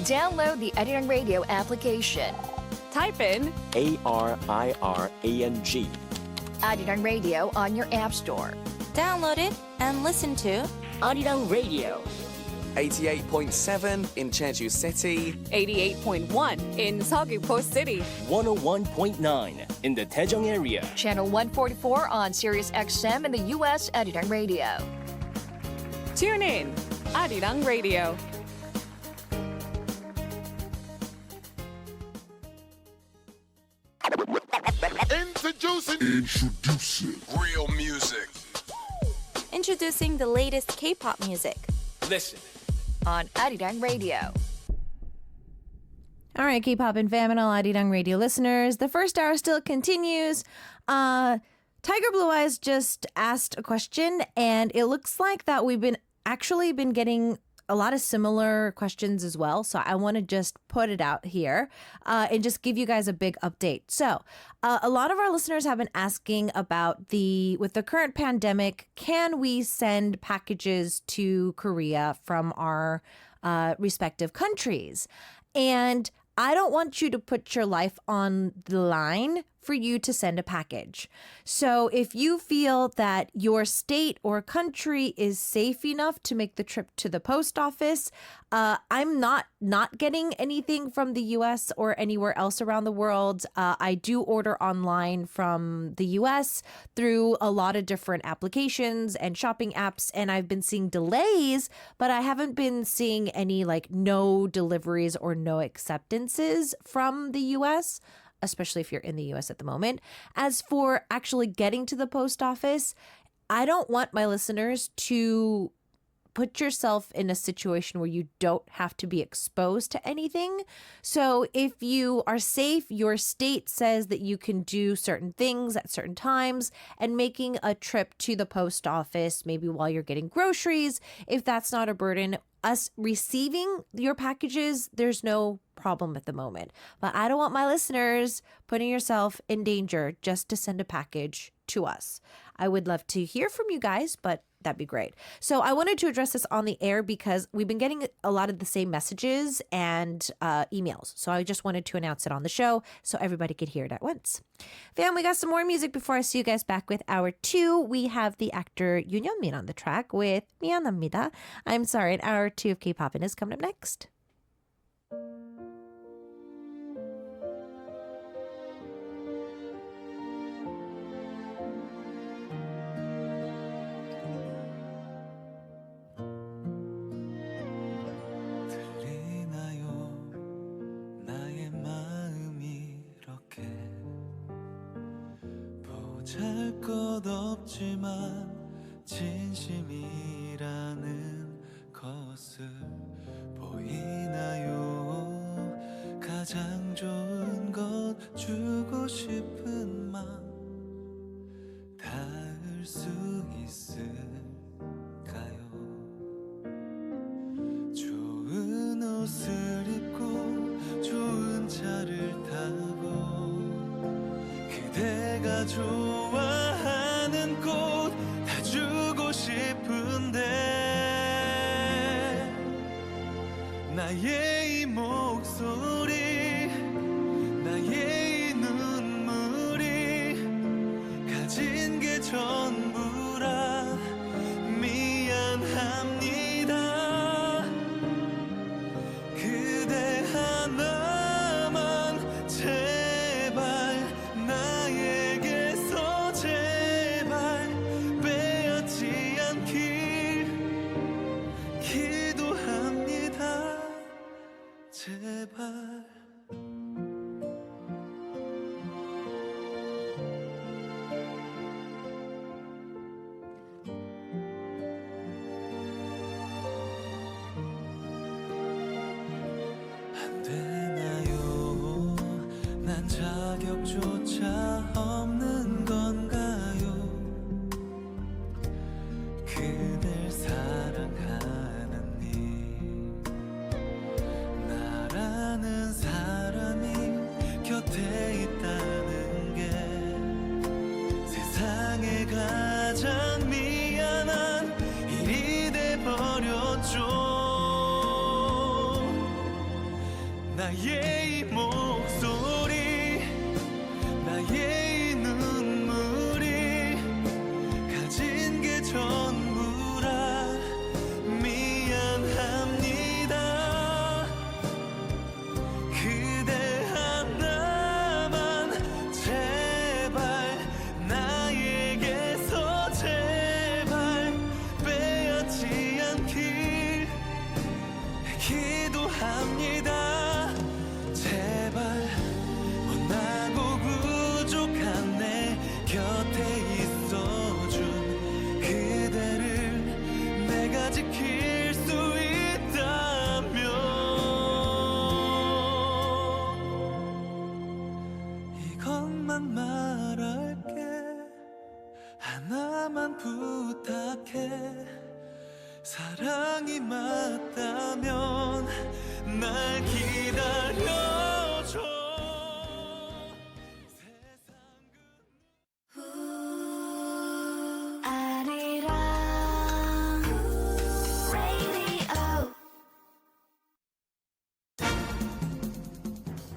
Download the Arirang Radio application. Type in ARIRANG. Arirang Radio on your app store. Download it and listen to Arirang Radio. 88.7 in Jeju City. 88.1 in Seogwipo City. 101.9 in the Daejeong area. Channel 144 on Sirius XM in the U.S. Arirang Radio. Tune in Arirang Radio. Introducing real music. introducing the latest K-pop music. Listen. On Arirang Radio. All right, K-pop and fam and all Arirang Radio listeners, the first hour still continues. Tiger Blue Eyes just asked a question, and it looks like that we've been getting a lot of similar questions as well. So I want to just put it out here and just give you guys a big update. So a lot of our listeners have been asking about with the current pandemic, can we send packages to Korea from our respective countries? And I don't want you to put your life on the line for you to send a package. So if you feel that your state or country is safe enough to make the trip to the post office, I'm not getting anything from the US or anywhere else around the world. I do order online from the US through a lot of different applications and shopping apps, and I've been seeing delays, but I haven't been seeing any no deliveries or no acceptances from the US, especially if you're in the US at the moment. As for actually getting to the post office, I don't want my listeners to put yourself in a situation where you don't have to be exposed to anything. So if you are safe, your state says that you can do certain things at certain times, and making a trip to the post office, maybe while you're getting groceries, if that's not a burden, us receiving your packages, there's no problem at the moment. But I don't want my listeners putting yourself in danger just to send a package to us. I would love to hear from you guys, but that'd be great. So I wanted to address this on the air because we've been getting a lot of the same messages and emails. So I just wanted to announce it on the show so everybody could hear it at once. Fam, we got some more music before I see you guys back with hour 2. We have the actor Yoon Yeon-min on the track with 미안합니다. I'm sorry, and hour 2 of K-pop is coming up next. 것 없지만 진심이라는 것을 보이나요? 가장 좋은 것 주고 싶은 맘 닿을 수 있을까요? 좋은 옷을 입고 좋은 차를 타고 그대가 좋아하는 꽃 다 주고 싶은데 나의 이 목소리 나의 이 눈물이 가진 게 전부라 미안합니다 그대 하나만 제발 나에게서 제발 빼앗지 않길 기도합니다 제발 안 되나요 난 자격조차 없는 건가요 그댈 사랑하는 나라는 사람이 곁에 있다는 게 세상에 가장 미안한 일이 돼버렸죠 나의 이 목소리 나의 이 눈물이 가진 게 전부라 미안합니다 그대 하나만 제발 나에게서 제발 빼앗지 않길 기도합니다 제발 원하고 부족한 내 곁에 있어준 그대를 내가 지킬 수 있다면 이것만 말할게 하나만 부탁해 사랑이 맞다면 날 기다려줘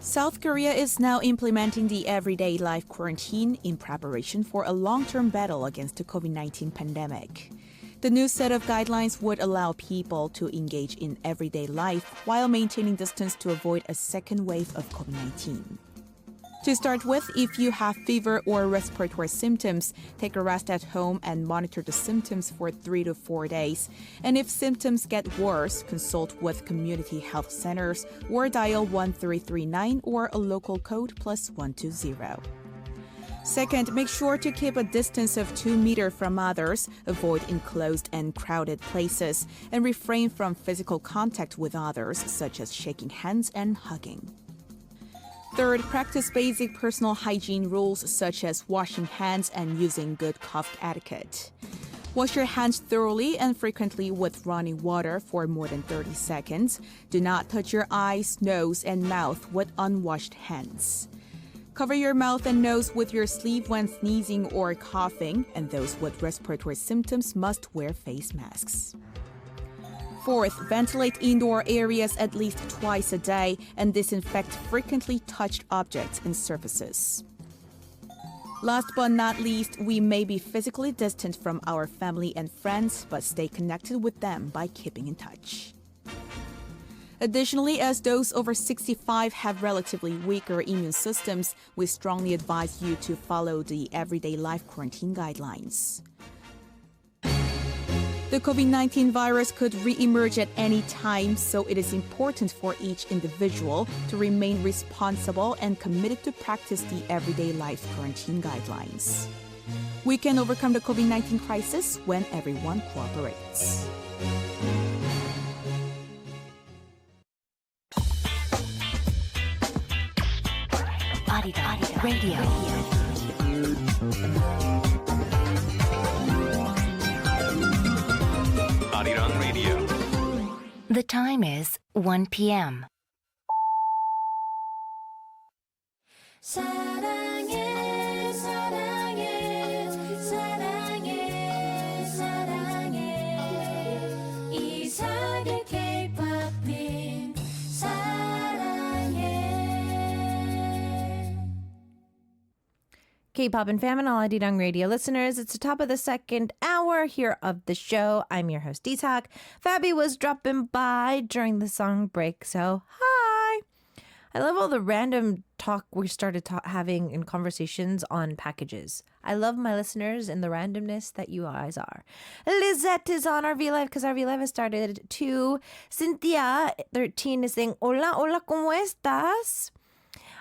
South Korea is now implementing the everyday life quarantine in preparation for a long-term battle against the COVID-19 pandemic. The new set of guidelines would allow people to engage in everyday life while maintaining distance to avoid a second wave of COVID-19. To start with, if you have fever or respiratory symptoms, take a rest at home and monitor the symptoms for 3 to 4 days. And if symptoms get worse, consult with community health centers or dial 1339 or a local code +120. Second, make sure to keep a distance of 2 meters from others, avoid enclosed and crowded places, and refrain from physical contact with others, such as shaking hands and hugging. Third, practice basic personal hygiene rules such as washing hands and using good cough etiquette. Wash your hands thoroughly and frequently with running water for more than 30 seconds. Do not touch your eyes, nose, and mouth with unwashed hands. Cover your mouth and nose with your sleeve when sneezing or coughing, and those with respiratory symptoms must wear face masks. Fourth, ventilate indoor areas at least twice a day and disinfect frequently touched objects and surfaces. Last but not least, we may be physically distant from our family and friends, but stay connected with them by keeping in touch. Additionally, as those over 65 have relatively weaker immune systems, we strongly advise you to follow the everyday life quarantine guidelines. The COVID-19 virus could re-emerge at any time, so it is important for each individual to remain responsible and committed to practice the everyday life quarantine guidelines. We can overcome the COVID-19 crisis when everyone cooperates. Radio. 아리랑 라디오. The time is 1 p.m. 사랑해 사랑해 사랑해 사랑해 이삭의 K-pop 사랑해. K-pop and Famine, all Arirang Radio listeners. It's the top of the second hour here of the show. I'm your host, Isak. Fabi was dropping by during the song break, so hi. I love all the random talk we started having in conversations on packages. I love my listeners and the randomness that you guys are. Lizette is on our V-Live because our V-Live has started too. Cynthia, 13, is saying, Hola, hola, ¿cómo estás?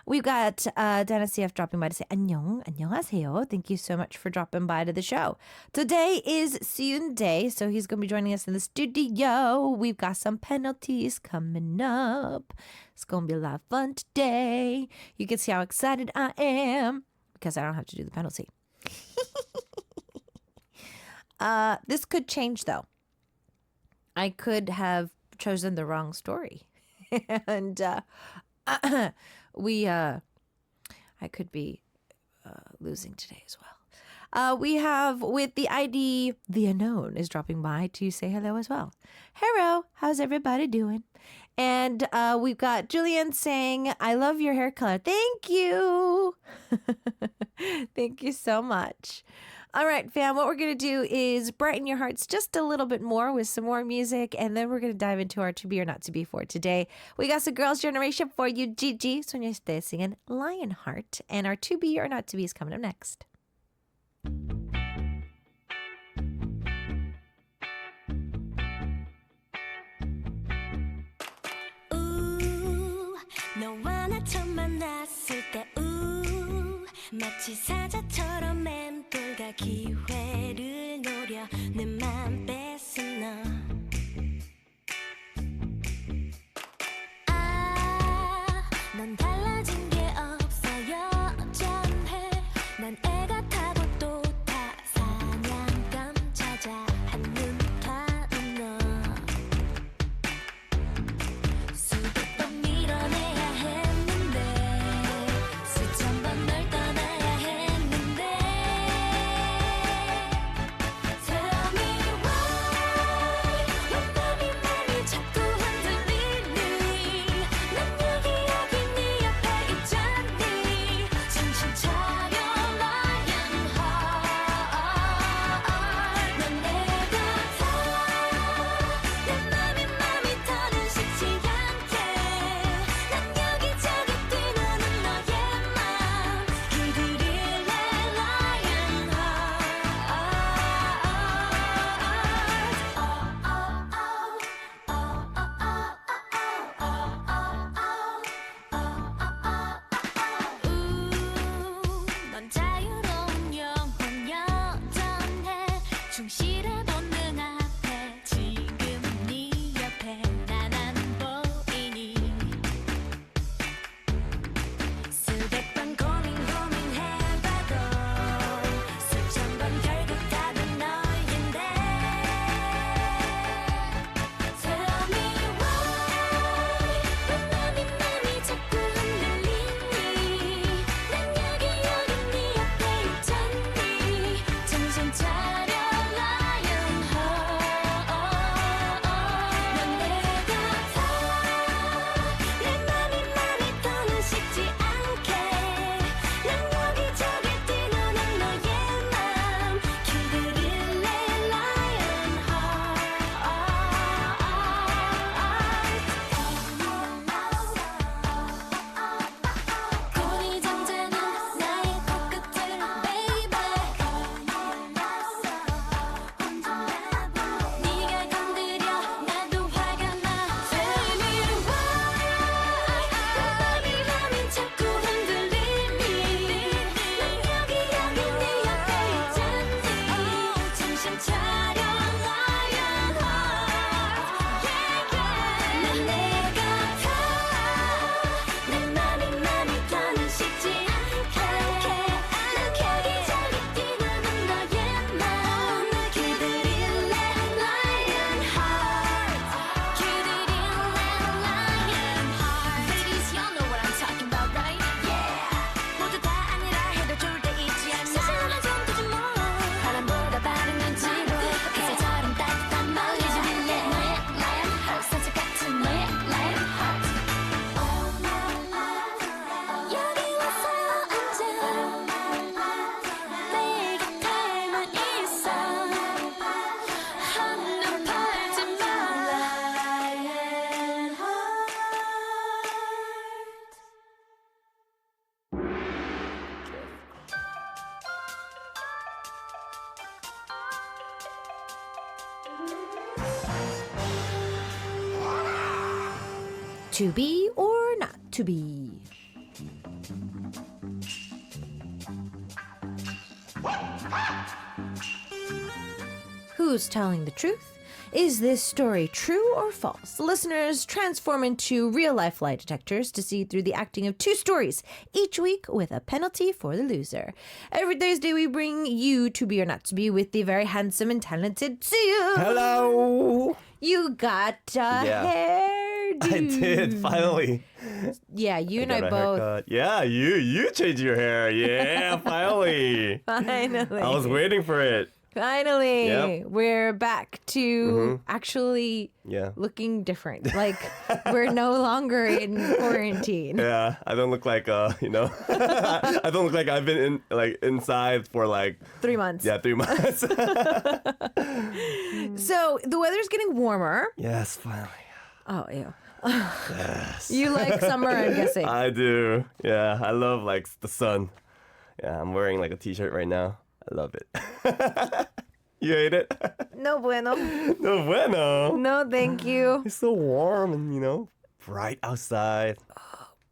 We've got Dana CF dropping by to say 안녕, 안녕하세요. Thank you so much for dropping by to the show. Today is Seun Day, so he's going to be joining us in the studio. We've got some penalties coming up. It's going to be a lot of fun today. You can see how excited I am because I don't have to do the penalty. This could change, though. I could have chosen the wrong story. And I could be losing today as well. We have with the ID, the unknown is dropping by to say hello as well. Hello, how's everybody doing? And we've got Julian saying, I love your hair color. Thank you. Thank you so much. All right, fam, what we're going to do is brighten your hearts just a little bit more with some more music, and then we're going to dive into our to be or not to be for today. We got some Girls' Generation for you, Gigi. Sonia Ste singing Lionheart, and our to be or not to be is coming up next. 너와 나 처음 만났을 때 마치 사자처럼 맴돌다 기회를 노려 내 맘 뺏은 너 넌 달라진 게 없어 여전해 난 애 같아도 또 다 사냥감 찾아 한눈 파는 너 수백 번 밀어내야 했는데 수천 번 널 떠나야 했는데 Tell me why 왜 맘이 자꾸 흔들리니 난 여기 네 옆에 있잖니 정신 차려 Lionheart 넌 내 같아 내 맘이 더는 식지 않게 난 여기저기 뛰노는 너의 맘 길들일래 넌 자유로운 영혼 여전해 충실해본 눈앞에 지금 네 옆에 난 안 보이니 수백 번 고민해봐도 수천 번 결국 답은 너인데 Tell me why 왜 맘이 자꾸 흔들리니 난 여기 네 옆에 있잖니 정신 차려 Lionheart 넌 내 같아 내 맘이 더는 식지 않게 난 여기저기 뛰노는 너의 맘 길들일래 Lionheart 고리 잠자는 나의 코끝을 baby 네가 건드려 나도 화가 나 Tell me why 맘이 자꾸 흔들리니 난 여기 네 옆에 있잖니 정신 차려 Lionheart 난 내 같아 내 맘이 더는 식지 않게 난 여기저기 뛰노는 너의 맘 길들일래 Lionheart 길들일래 Lionheart Ladies, y'all know what I'm talking about, right? Yeah 모두 다 아니라 해도 좋을 때 있지 않나 사실은 좀 크지 뭐 바람보다 빠른 눈치로 햇살처럼 따뜻한 마음 길들일래 너의 Lionheart 산책 같은 너의 Lionheart 여기 와서 앉아 내 곁에만 있어 한눈 팔지 마 Lionheart To be or not to be. Who's telling the truth? Is this story true or false? Listeners transform into real-life lie detectors to see through the acting of two stories each week with a penalty for the loser. Every Thursday, we bring you to be or not to be with the very handsome and talented Tsuyu. Hello. You got a hairdo. I did, finally. Yeah, you and I got a both. haircut. Yeah, you changed your hair. Yeah, finally. Finally. I was waiting for it. Finally. Yep. We're back to actually Yeah. looking different. Like we're no longer in quarantine. Yeah, I don't look like I don't look like I've been inside for 3 months. 3 months. So the weather's getting warmer. Yes, finally. Oh, ew. Yes. You like summer, I'm guessing. I do. Yeah, I love the sun. Yeah, I'm wearing a t-shirt right now. I love it. You hate it? No bueno. No bueno. No, thank you. It's so warm and bright outside.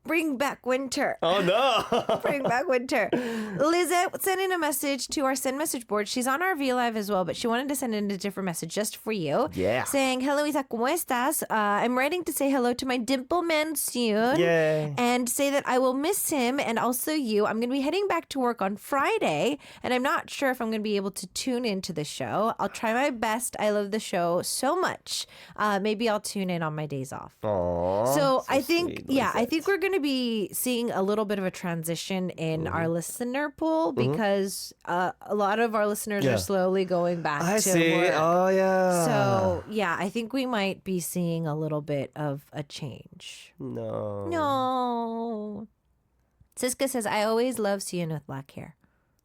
Bring back winter. Oh no. Bring back winter. Lizette sent in a message to our send message board. She's on our V Live as well, but she wanted to send in a different message just for you. Yeah. Saying, hello, Isa, ¿cómo estás? I'm writing to say hello to my dimple man soon. Yay. And say that I will miss him and also you. I'm going to be heading back to work on Friday, and I'm not sure if I'm going to be able to tune into the show. I'll try my best. I love the show so much. Maybe I'll tune in on my days off. Aww. So I think, sweet. I think we're going to be seeing a little bit of a transition in our listener pool because a lot of our listeners Yeah. are slowly going back I to see. work. Oh yeah. So, yeah, I think we might be seeing a little bit of a change. No. No. Siska says, I always love Siyun with black hair.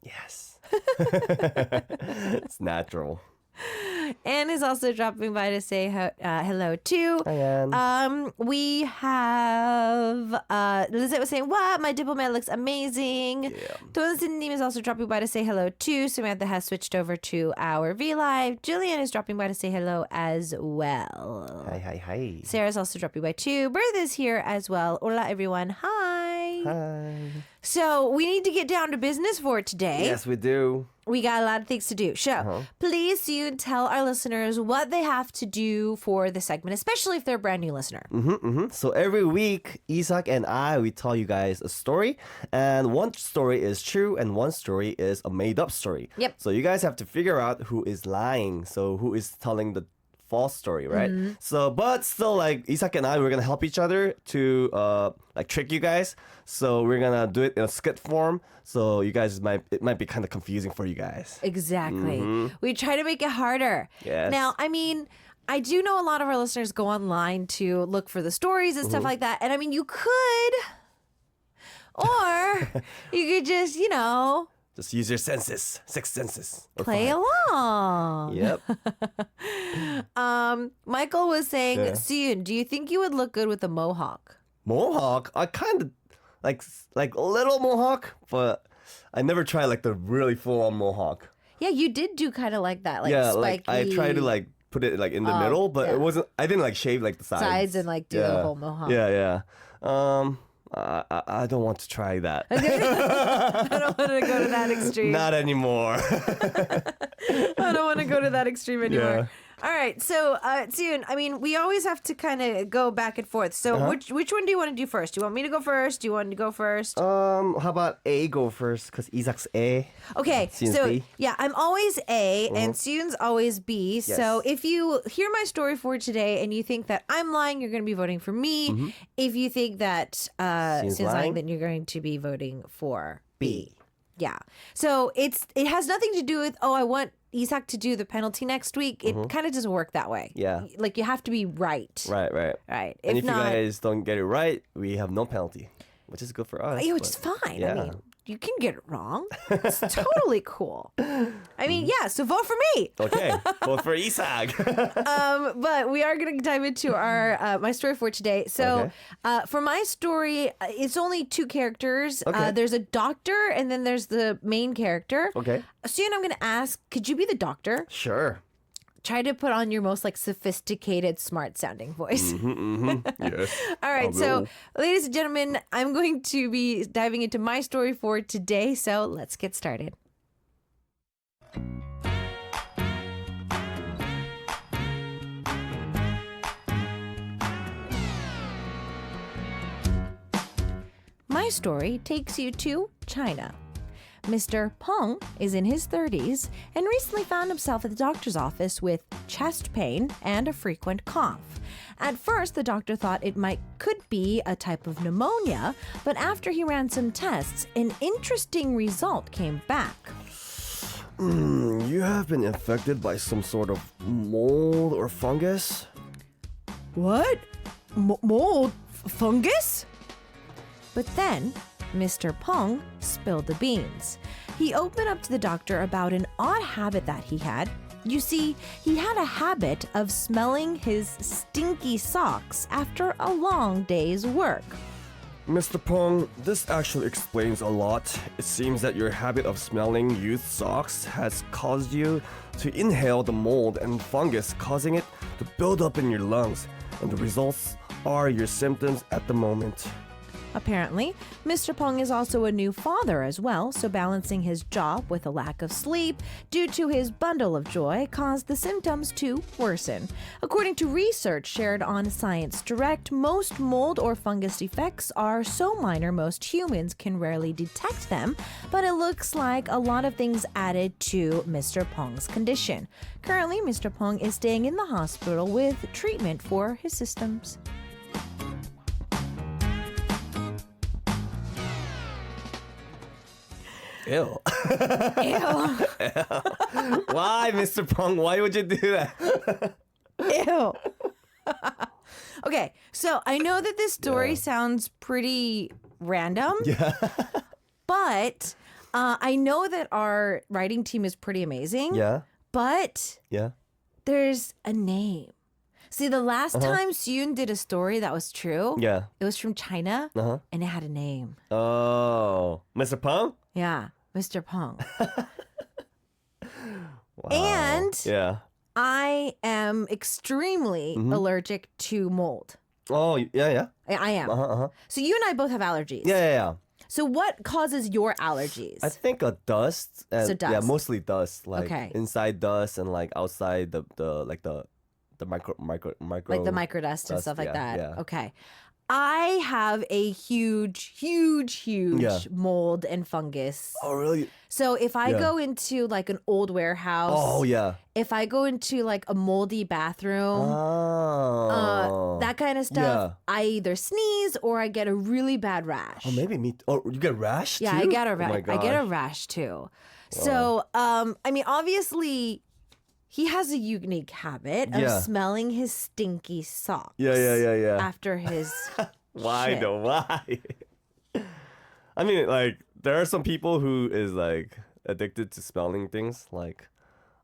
Yes. It's natural. Anne is also dropping by to say hello too. Hi, Anne. We have Lizette was saying, "What? My diplomat looks amazing." Yeah. Tonasin is also dropping by to say hello too. Samantha has switched over to our V Live. Jillian is dropping by to say hello as well. Hi. Sarah's also dropping by too. Bertha's here as well. Hola everyone. Hi. Hi. So we need to get down to business for today. Yes, we do. We got a lot of things to do. So please you tell our listeners what they have to do for the segment, especially if they're a brand new listener. So every week, Isak and we tell you guys a story, and one story is true and one story is a made-up story. Yep. So you guys have to figure out who is lying, so who is telling the false story, right? So, but still, Isak and we're gonna help each other to trick you guys. So we're gonna do it in a skit form. So you guys it might be kind of confusing for you guys. Exactly. We try to make it harder. Yes. Now, I mean, I do know a lot of our listeners go online to look for the stories and stuff like that. And I mean, you could, or you could just, Just use your senses, 6 senses. Or play 5. along. Yep. Michael was saying, Yeah. Siyun, do you think you would look good with a mohawk? Mohawk, I kind of like a little mohawk, but I never tried the really full on mohawk. Yeah, you did do kind of like that, Spiky. I tried to put it in the middle, but yeah. it wasn't. I didn't shave the sides. Sides and do the whole mohawk. Yeah. I don't want to try that. I don't want to go to that extreme. Not anymore. I don't want to go to that extreme anymore. Yeah. All right, so Siyun, I mean, we always have to kind of go back and forth. So which one do you want to do first? Do you want me to go first? Do you want to go first? How about A go first? Because Isak's A. Okay, Siyun's so B. yeah, I'm always A and Siyun's always B. So if you hear my story for today and you think that I'm lying, you're going to be voting for me. If you think that Siyun's lying, then you're going to be voting for B. Yeah. So it has nothing to do with, I want Isak to do the penalty next week. It kind of doesn't work that way. Yeah. You have to be right. Right. Right. And if not, you guys don't get it right, we have no penalty, which is good for us. which is fine. Yeah. I mean, you can get it wrong. It's totally cool. I mean, yeah, so vote for me. Okay, vote for Isak. But we are going to dive into our my story for today. So for my story, it's only 2 characters. Okay. There's a doctor and then there's the main character. Okay. Soon I'm going to ask, could you be the doctor? Sure. Try to put on your most sophisticated, smart sounding voice. Yes. All right, so ladies and gentlemen, I'm going to be diving into my story for today. So let's get started. My story takes you to China. Mr. Peng is in his 30s and recently found himself at the doctor's office with chest pain and a frequent cough. At first, the doctor thought it could be a type of pneumonia, but after he ran some tests, an interesting result came back. You have been infected by some sort of mold or fungus? What? Mold? Fungus? But then, Mr. Peng spilled the beans. He opened up to the doctor about an odd habit that he had. You see, he had a habit of smelling his stinky socks after a long day's work. Mr. Peng, this actually explains a lot. It seems that your habit of smelling used socks has caused you to inhale the mold and fungus, causing it to build up in your lungs. And the results are your symptoms at the moment. Apparently, Mr. Peng is also a new father as well, so balancing his job with a lack of sleep due to his bundle of joy caused the symptoms to worsen. According to research shared on Science Direct, most mold or fungus defects are so minor most humans can rarely detect them, but it looks like a lot of things added to Mr. Peng's condition. Currently, Mr. Peng is staying in the hospital with treatment for his symptoms. Ew. Ew. Why, Mr. Peng? Why would you do that? Ew. Okay, so I know that this story sounds pretty random. Yeah. But I know that our writing team is pretty amazing. Yeah. But Yeah. there's a name. See, the last time Suyun did a story that was true, Yeah. it was from China, Uh-huh. and it had a name. Oh. Mr. Peng? Yeah, Mr. Peng. Wow. And Yeah. I am extremely allergic to mold. Oh, yeah, yeah. I am. Uh-huh. So you and I both have allergies. Yeah, yeah, yeah. So what causes your allergies? I think a dust. And, So dust. Yeah, mostly dust. Like Okay. inside dust and like outside the micro like the microdust and dust, stuff like yeah, that. yeah. Okay. I have a huge Yeah. mold and fungus. Oh, really? So if I Yeah. go into like an old warehouse, Oh, yeah. if I go into like a moldy bathroom, Oh. that kind of stuff, Yeah. I either sneeze or I get a really bad rash. Oh, maybe me. Oh, you get rash Yeah, too? I get a Oh my I get a gosh. rash too. So, I mean, obviously, he has a unique habit of Yeah. smelling his stinky socks. Yeah. After his Why shit. though? Why? I mean, like there are some people who is like addicted to smelling things. Like,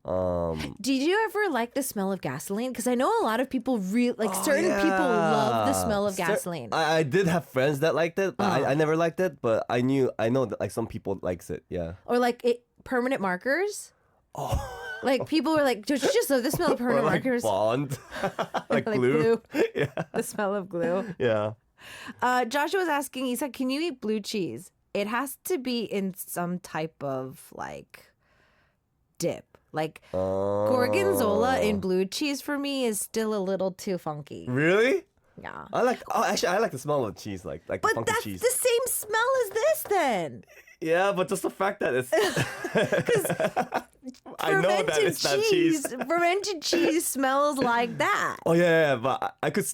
Did you ever like the smell of gasoline? Because I know a lot of people certain people love the smell of gasoline. I did have friends that liked it. But I never liked it, but I know that like some people likes it. Yeah. Or like permanent markers. Oh. Like people were like, just love the smell of Or permanent like markers. Bond, like, Like glue. glue. Yeah. The smell of glue. Yeah. Joshua was asking, he said, can you eat blue cheese? It has to be in some type of like dip. Like gorgonzola in blue cheese for me is still a little too funky. Really? Yeah. Actually I like the smell of cheese, like the But funky that's cheese. the same smell as this then. Yeah, but just the fact that it's I know that it's not cheese. Fermented cheese smells like that. Oh yeah, but I could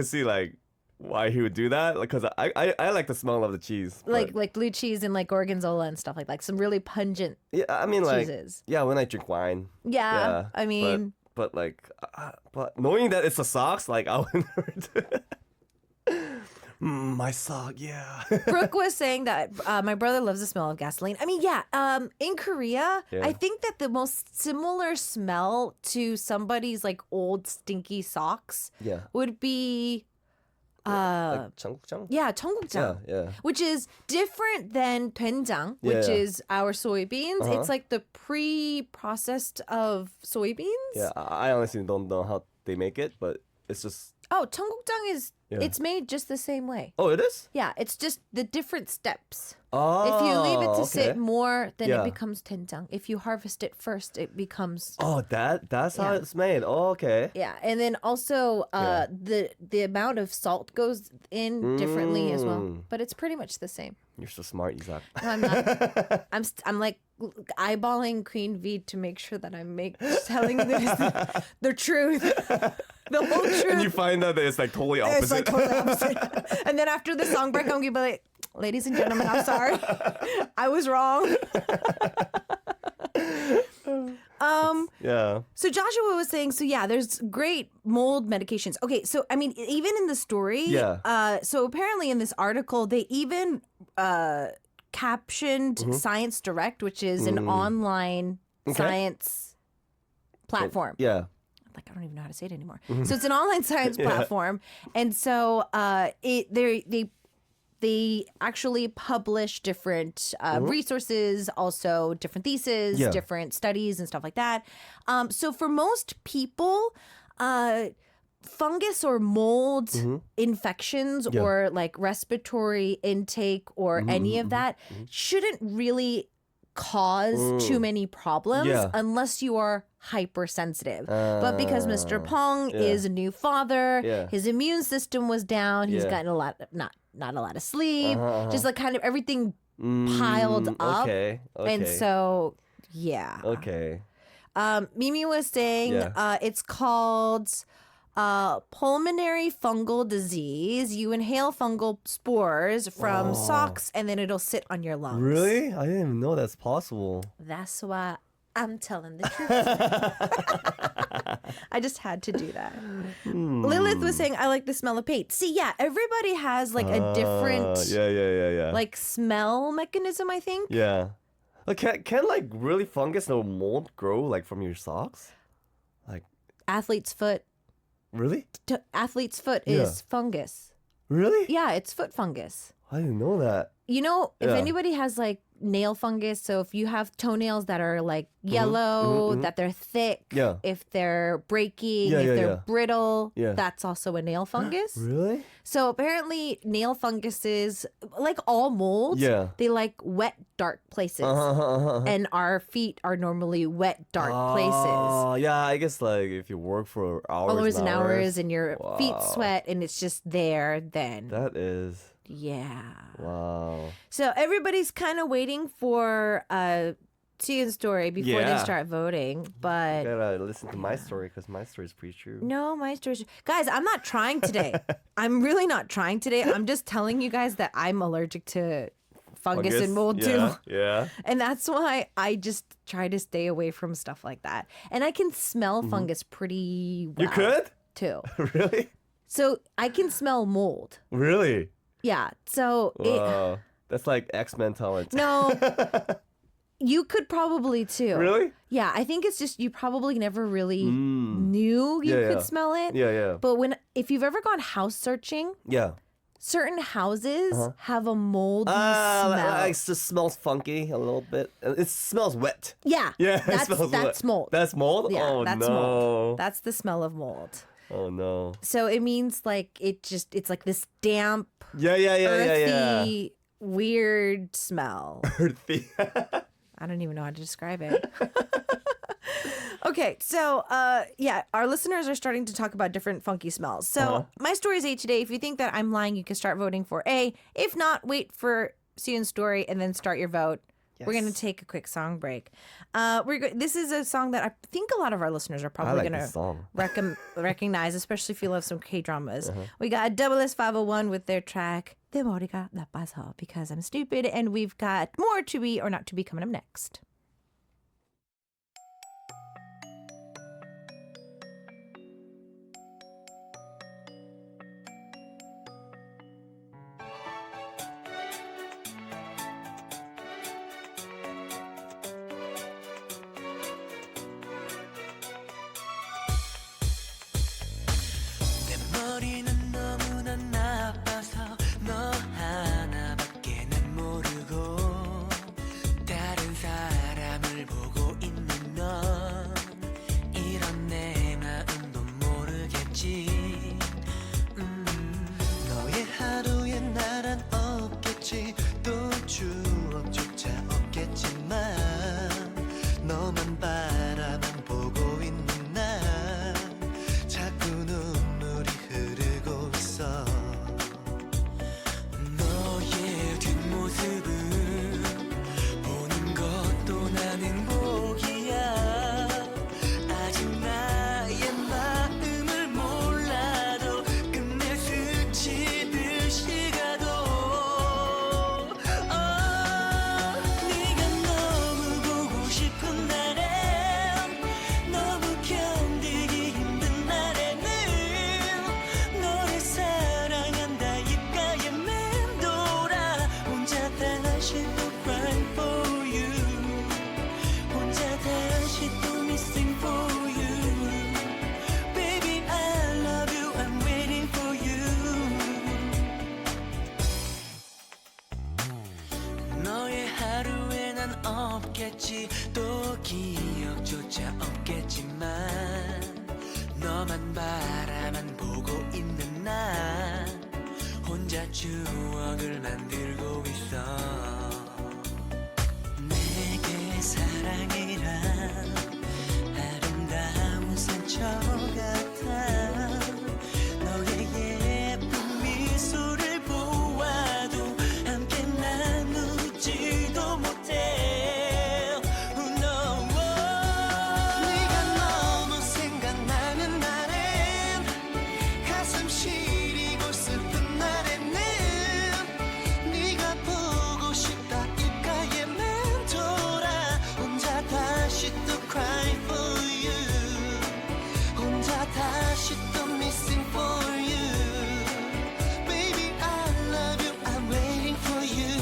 see like why he would do that, like because I like the smell of the cheese. but- Like blue cheese and like gorgonzola and stuff like that. Some really pungent. yeah, I mean like cheeses. yeah, when I drink wine. Yeah, I mean- but like but knowing that it's a socks, like I would never do it. My sock, yeah. Brooke was saying that my brother loves the smell of gasoline. I mean, yeah. In Korea, Yeah. I think that the most similar smell to somebody's like old stinky socks Yeah. would be like 청국장? yeah, 청국장. Yeah. Which is different than doenjang, which Yeah. is our soybeans. It's like the pre-processed of soybeans. Yeah, I honestly don't know how they make it, but it's just Oh, 청국장 is Yeah. It's made just the same way. Oh, it is? Yeah, it's just the different steps. Oh, If you leave it to okay. sit more, then Yeah. it becomes doenjang. If you harvest it first, it becomes Oh, that's how Yeah. it's made. Oh, okay. yeah. And then also Yeah. the amount of salt goes in differently as well. Mm. But it's pretty much the same. You're so smart, Isaac. No, I'm not. I'm like eyeballing Queen V to make sure that I'm telling the truth, the whole truth. And you find out that it's like totally It's opposite. like totally opposite. And then after the song break, I'm gonna be like, ladies and gentlemen, I'm sorry. I was wrong. Yeah. So Joshua was saying, so yeah, there's great mold medications. Okay, so I mean, even in the story, Yeah. so apparently in this article, they even captioned Mm-hmm. Science Direct, which is an online science platform. Yeah. Like I don't even know how to say it anymore. So it's an online science platform, and so they actually publish different resources, also different theses, Yeah. different studies, and stuff like that. So for most people, fungus or mold infections or like respiratory intake or any of that shouldn't really cause too many problems Yeah. unless you are hypersensitive. But because Mr. Pong is a new father, Yeah. his immune system was down, he's Yeah. gotten a lot not a lot of sleep, just like kind of everything piled up. Okay. Okay. And so yeah. Okay. Mimi was saying Yeah. it's called pulmonary fungal disease. You inhale fungal spores from socks and then it'll sit on your lungs. Really? I didn't even know that's possible. That's why I'm telling the truth. I just had to do that. Lilith was saying, I like the smell of paint. See, yeah, everybody has like a different Yeah. like smell mechanism, I think. Yeah. Like, can like really fungus or mold grow like from your socks? Like, Athlete's foot. really? Athlete's foot Yeah. is fungus. Really? Yeah, it's foot fungus. I didn't know that. You know, if Yeah. anybody has like nail fungus, so if you have toenails that are like yellow, that they're thick, Yeah. if they're breaking, Yeah, if yeah, they're yeah. brittle, Yeah. that's also a nail fungus. Really? So apparently nail funguses, like all molds, Yeah. they like wet, dark places. And our feet are normally wet, dark places. Oh, yeah. I guess like if you work for Hours and hours and your feet Wow. sweat and it's just there, then That is yeah. wow. So everybody's kind of waiting for Sion's story before they Yeah. start voting, but Gotta listen to my story because my story is pretty true. no, my story. Guys, I'm not trying today. I'm really not trying today. I'm just telling you guys that I'm allergic to fungus and mold yeah, too. Yeah. And that's why I just try to stay away from stuff like that. And I can smell fungus pretty well. You could? Too. Really? So I can smell mold. Really? Yeah. So Wow. That's like X-Men talent. no, you could probably too. Really? Yeah, I think it's just you probably never really knew you Yeah, could yeah. smell it. Yeah, yeah. But if you've ever gone house searching, Yeah. certain houses have a moldy smell. Like, it just smells funky a little bit. It smells wet. Yeah. Yeah, it That's smells wet. mold. That's mold? Yeah, Oh, that's no. mold. That's the smell of mold. Oh, no. So it means like it's like this damp, Yeah. earthy, weird smell. Earthy. I don't even know how to describe it. Okay, so yeah, our listeners are starting to talk about different funky smells. So my story is A today. If you think that I'm lying, you can start voting for A. If not, wait for Sion's story and then start your vote. We're going to take a quick song break. This is a song that I think a lot of our listeners are probably like going this song. to recognize, especially if you love some K-dramas. We got Double S501 with their track 내 머리가 나빠서 because I'm stupid, and we've got more to be or not to be coming up next. 내 머리는 너무나 나빠서 너 하나밖에는 모르고 다른 사람 없겠지 또 기억조차 없겠지만 너만 바라만 보고 있는 나 혼자 추억을 만들고 있어 내게 사랑이란 아름다운 상처 같아 너의 예쁜 미소를 보아도 함께 나누지도 못해 no. 네가 너무 생각나는 날엔 가슴 시리고 슬픈 날에는 네가 보고 싶다 입가에 맴돌아 혼자 다시 또 cry for you 혼자 다시 또 missing for you baby I love you I'm waiting for you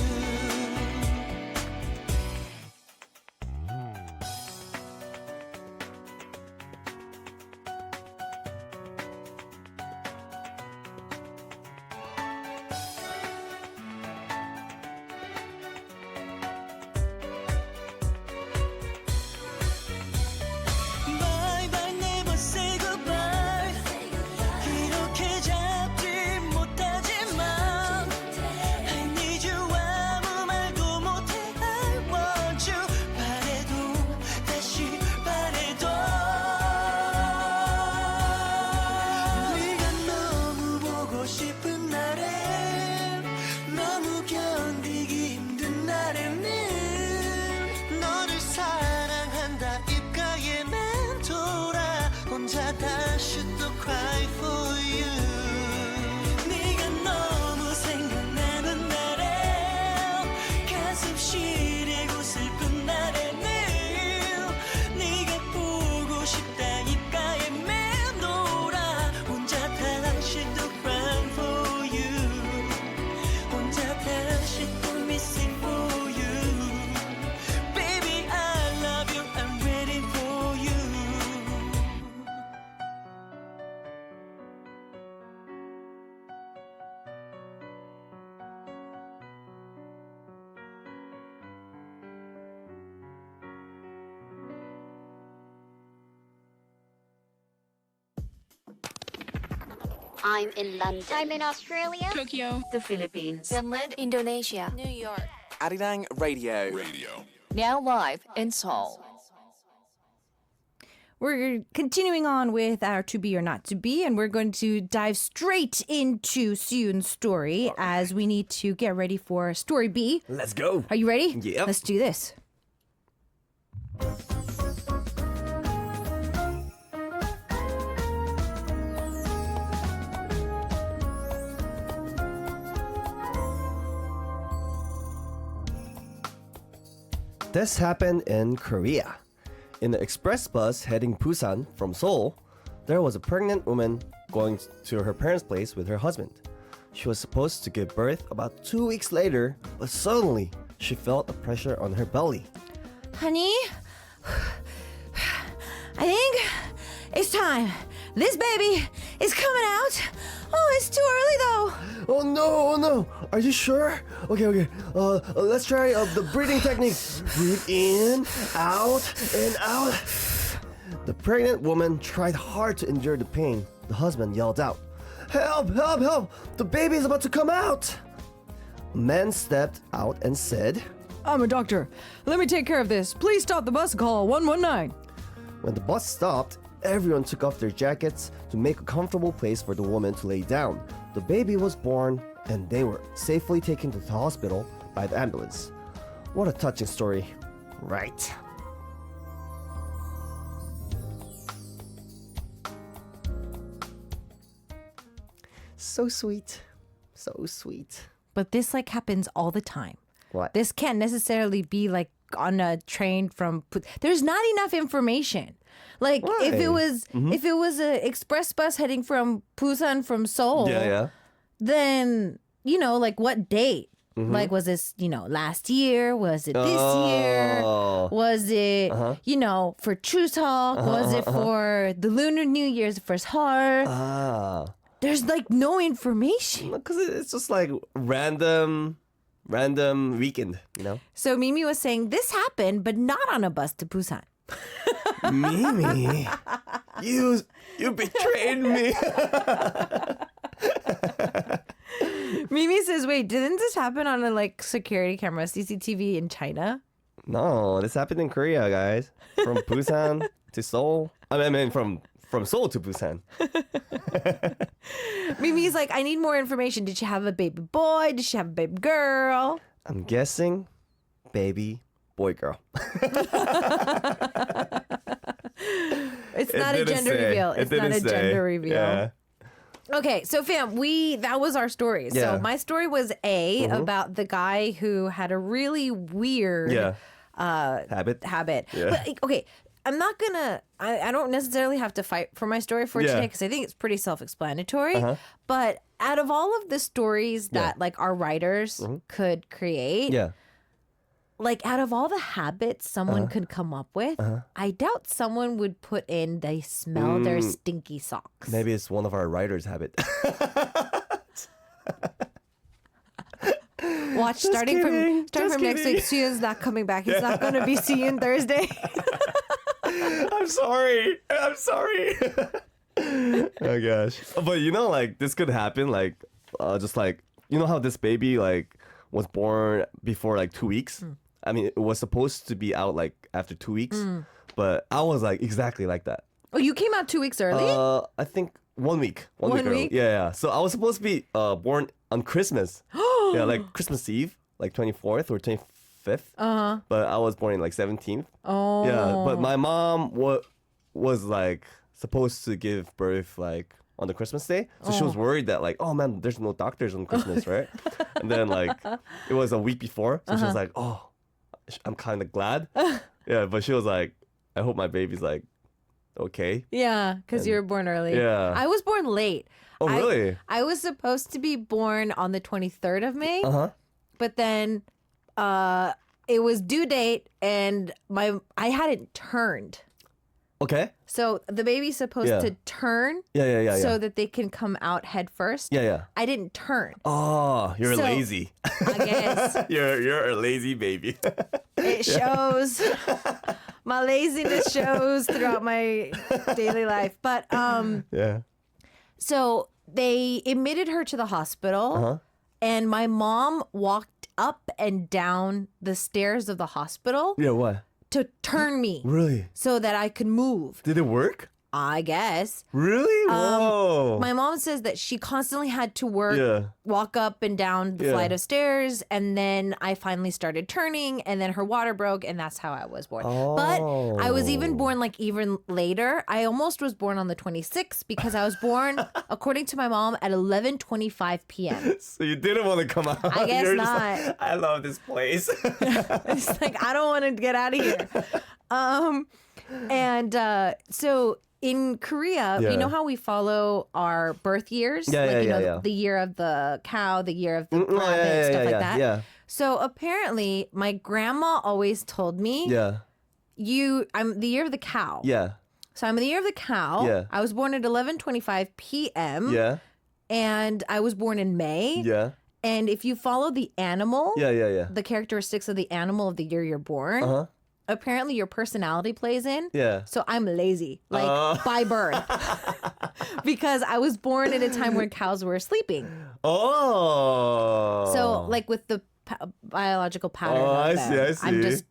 Bye bye never say goodbye 이렇게 잡지 못하지만 I need you 아무 말도 못해 I want you 바래도 다시 바래도 네가 너무 보고 싶은 날엔 너무 견디기 힘든 날에는 너를 사랑한다 입가에 맴돌아 혼자 다시 또 cry for you 네가 너무 생각나는 날에 가슴 시리고 슬픈 날에는 네가 보고 싶다 입가에 맴돌아 혼자 다시 또 cry for you 혼자 다시 또 missing for you baby I love you I'm waiting for you I'm in London. I'm in Australia. Tokyo. The Philippines. Finland, Indonesia, New York. Arirang Radio. Now live in Seoul. We're continuing on with our To Be or Not To Be, and we're going to dive straight into Suyun's story as we need to get ready for Story B. Let's go. Are you ready? Yep. Let's do this. This happened in Korea. In the express bus heading Busan from Seoul, there was a pregnant woman going to her parents' place with her husband. She was supposed to give birth about 2 weeks later, but suddenly she felt a pressure on her belly. Honey, I think it's time. This baby is coming out. Oh, it's too early though. Oh no. Are you sure? Okay. Let's try the breathing technique. Breathe in, out, and out. The pregnant woman tried hard to endure the pain. The husband yelled out, "Help! The baby is about to come out!" A man stepped out and said, I'm a doctor. Let me take care of this. Please stop the bus. Call 119. When the bus stopped, everyone took off their jackets to make a comfortable place for the woman to lay down. The baby was born, and they were safely taken to the hospital by the ambulance. What a touching story, right? So sweet. So sweet. But this happens all the time. What? This can't necessarily be on a train from. There's not enough information. If it was a express bus heading from Busan from Seoul, then what date? Was this last year? Was it this year? Was it for Chuseok? Was it for the Lunar New Year's first Seoul? There's no information Because it's just random random weekend, you know? So Mimi was saying this happened, but not on a bus to Busan. Mimi, you betrayed me. Mimi says, wait, didn't this happen on a like security camera, CCTV in China? No, this happened in Korea, guys. From Busan to Seoul. I mean from Seoul to Busan. Mimi's like, I need more information. Did she have a baby boy? Did she have a baby girl? I'm guessing baby boy girl. It's not a gender reveal. It's not a gender reveal. Yeah. Okay, so fam, that was our story. Yeah. So my story was about the guy who had a really weird habit. Yeah. But okay, I'm not gonna. I don't necessarily have to fight for my story for today because I think it's pretty self-explanatory. But out of all of the stories that like our writers could create, like out of all the habits someone could come up with, I doubt someone would put in they smell their stinky socks. Maybe it's one of our writers' habit. Watch, starting from next week, Suyun's not coming back. He's not going to be Suyun Thursday. I'm sorry. Oh gosh. But you know, like this could happen. Like, just like you know how this baby like was born before like 2 weeks. I mean, it was supposed to be out like after 2 weeks, but I was like exactly like that. Oh, you came out 2 weeks early? I think 1 week. One One early. week? Yeah. So I was supposed to be born on Christmas. Yeah, like Christmas Eve, like 24th or 25th. But I was born in like 17th. Oh. Yeah, but my mom was like supposed to give birth like on the Christmas day. So she was worried that like, oh man, there's no doctors on Christmas, right? And then like it was a week before. So she was like, oh, I'm kind of glad. Yeah, but she was like, I hope my baby's like okay. Yeah, because you were born early. Yeah. I was born late. Oh, really? I was supposed to be born on the 23rd of May. Uh-huh. But then it was due date and I hadn't turned. Okay. So the baby's supposed to turn Yeah. so that they can come out head first. Yeah. I didn't turn. Oh, you're So- lazy. I guess You're a lazy baby. it shows. My laziness shows throughout my daily life. But Yeah. so they admitted her to the hospital and my mom walked up and down the stairs of the hospital Yeah, what? to turn me Really? so that I could move. Did it work? I guess. Really? Whoa. My mom says that she constantly had to Yeah. walk up and down the Yeah. flight of stairs, and then I finally started turning, and then her water broke, and that's how I was born. But I was even born like even later. I almost was born on the 26th because I was born, according to my mom, at 11:25 p.m. So you didn't want to come out. I guess You're just not. like, I love this place. It's like I don't want to get out of here. So in Korea, Yeah. you know how we follow our birth years? Yeah, like, yeah. the year of the cow, the year of the Mm, rabbit, stuff like that. Yeah. So apparently, my grandma always told me, Yeah. I'm the year of the cow. Yeah. So I'm the year of the cow. Yeah. I was born at 11:25 p.m. Yeah. And I was born in May. Yeah. And if you follow the animal, Yeah. the characteristics of the animal of the year you're born, Uh-huh. apparently your personality plays in. Yeah. So I'm lazy, like by birth, because I was born at a time when cows were sleeping. Oh. So like with the biological pattern. Oh, of I see, them, I I'm see. just,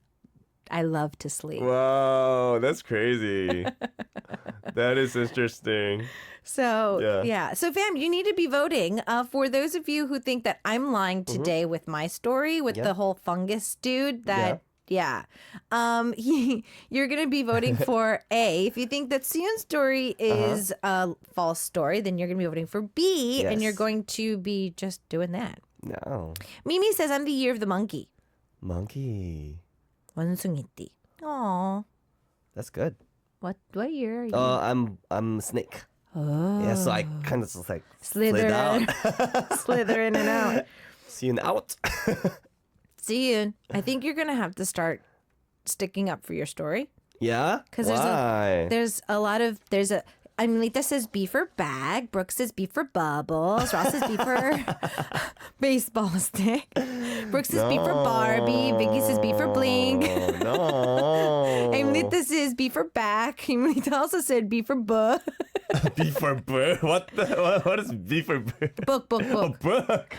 I love to sleep. Wow, that's crazy. That is interesting. So Yeah. yeah. So fam, you need to be voting. For those of you who think that I'm lying today with my story with the whole fungus dude, that yeah. You're gonna be voting for A. If you think that Suyun's story is a false story, then you're gonna be voting for B, and Yes. you're going to be just doing that. No. Mimi says I'm the year of the monkey. Monkey. 원숭이띠. Aw. That's good. What year are you? I'm snake. Oh. Yeah, so I kind of just like Slither. slid out. Slither in and out. See you out. See you. I think you're gonna have to start sticking up for your story. Yeah? Because Why? I mean, Lita says B for bag, Brooke says B for bubbles, Ross says B for baseball stick, Brooks is B for Barbie. Vicky says B for Blink. No. Emilita says B for back. Emilita also said B for book. B for bird. What is B for bird? Book. Book.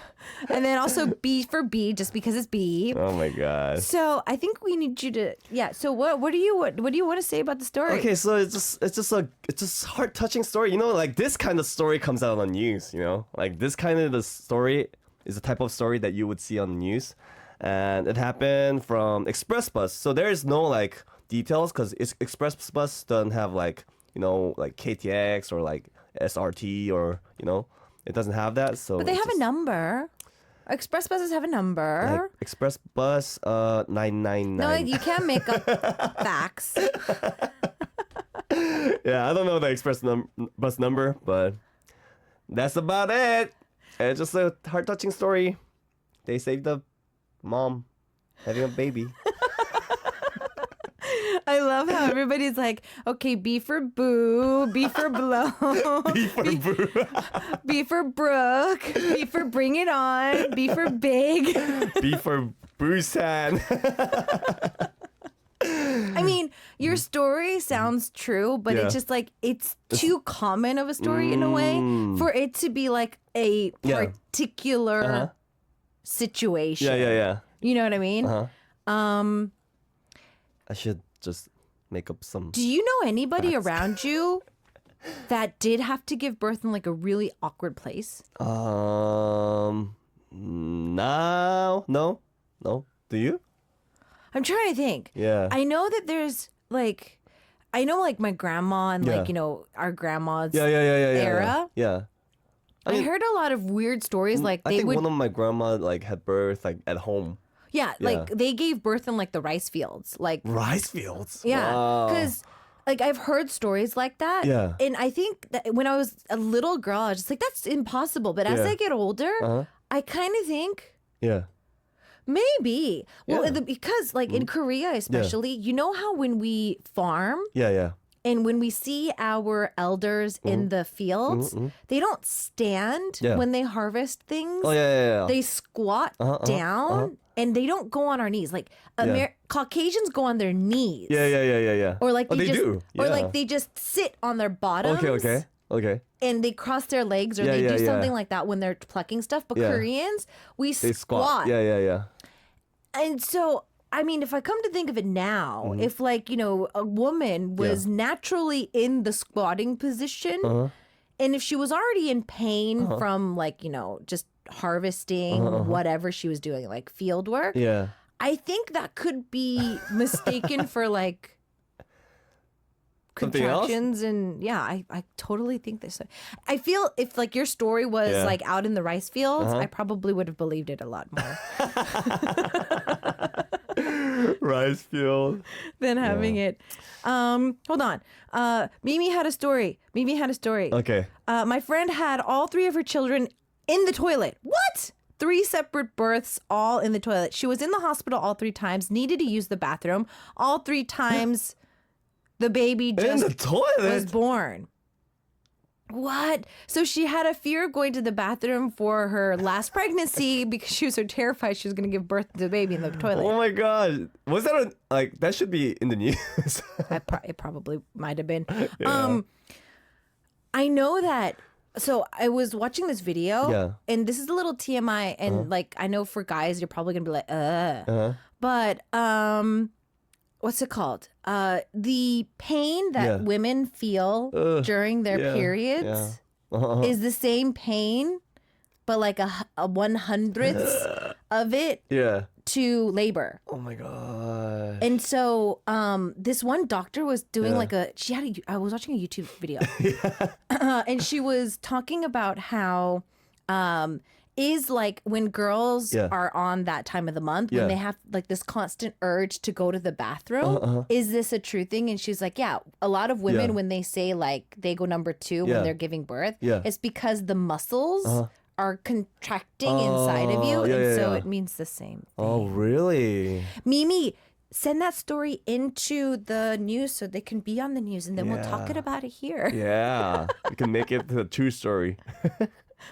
And then also B for B, just because it's B. Oh my god. So I think we need you to, yeah. So what do you want to say about the story? Okay, so it's just heart touching story. You know, like this kind of story comes out on news. You know, like this kind of the story is the type of story that you would see on the news, and it happened from Express Bus. So there is no like details because Express Bus doesn't have like like KTX or like SRT or it doesn't have that. So But they have a number. Express buses have a number. like Express Bus 999. No, you can't make up facts. Yeah, I don't know the Express Bus number, but that's about it. It's just a heart-touching story. They saved the mom having a baby. I love how everybody's like, okay, B for boo, B for blow, B for boo. B for Brooke, B for bring it on, B for big. B for Busan. I mean, your story sounds true, but Yeah. it's just like it's too common of a story in a way for it to be like a Yeah. particular situation. Yeah. You know what I mean? I should just make up some. Do you know anybody around you that did have to give birth in like a really awkward place? No. Do you? I'm trying to think. Yeah. I know that there's like, I know like my grandma and Yeah. like, our grandma's Yeah. era. Yeah. I heard a lot of weird stories like I they think would, one of my grandma like had birth like at home. yeah, like they gave birth in like the rice fields. Like, Rice fields. yeah. Wow. Because like I've heard stories like that. Yeah. And I think that when I was a little girl, I was just like, that's impossible. But as Yeah. I get older, Uh-huh. I kind of think Yeah. maybe. Well, Yeah. because like in Korea especially, you know how when we farm Yeah. and when we see our elders in the fields, they don't stand Yeah. when they harvest things. Oh yeah. They squat down and they don't go on our knees. Like Caucasians go on their knees. Yeah. Or like Oh, they just, do. or Yeah. like they just sit on their bottoms. Okay. And they cross their legs or Yeah, they yeah, do yeah. something like that when they're plucking stuff. But Yeah. Koreans, we They squat. Yeah. And so, I mean, if I come to think of it now, Mm-hmm. if like, a woman was naturally in the squatting position, Uh-huh. and if she was already in pain from like, just harvesting whatever she was doing, like field work, Yeah. I think that could be mistaken for like Something else? contractions. And yeah, I totally think this. I feel if like your story was Yeah. like out in the rice fields, I probably would have believed it a lot more. Rice field. Than having it. Hold on. Mimi had a story. Okay. My friend had all three of her children in the toilet. What? 3 separate births, all in the toilet. She was in the hospital all 3 times, needed to use the bathroom. All 3 times, the baby In just the toilet. was born. What? So she had a fear of going to the bathroom for her last pregnancy because she was so terrified she was going to give birth to the baby in the toilet. Oh my god. Was that that should be in the news? It probably might have been. I know that. So I was watching this video, Yeah. and this is a little TMI, and like I know for guys you're probably gonna be like, but what's it called? The pain that Yeah. women feel during their Yeah, periods yeah. is the same pain, but like a 100th of it Yeah. to labor. Oh my god. And so this one doctor was doing Yeah. I was watching a YouTube video and she was talking about how is like when girls Yeah. are on that time of the month Yeah. when they have like this constant urge to go to the bathroom. Is this a true thing? And she's like, yeah, a lot of women Yeah. when they say like they go number 2 Yeah. when they're giving birth, Yeah. it's because the muscles are contracting inside of you. yeah, and yeah, so yeah. it means the same thing. Oh really? Mimi, send that story into the news so they can be on the news and then we'll talk Yeah. about it here. Yeah. We can make it a true story.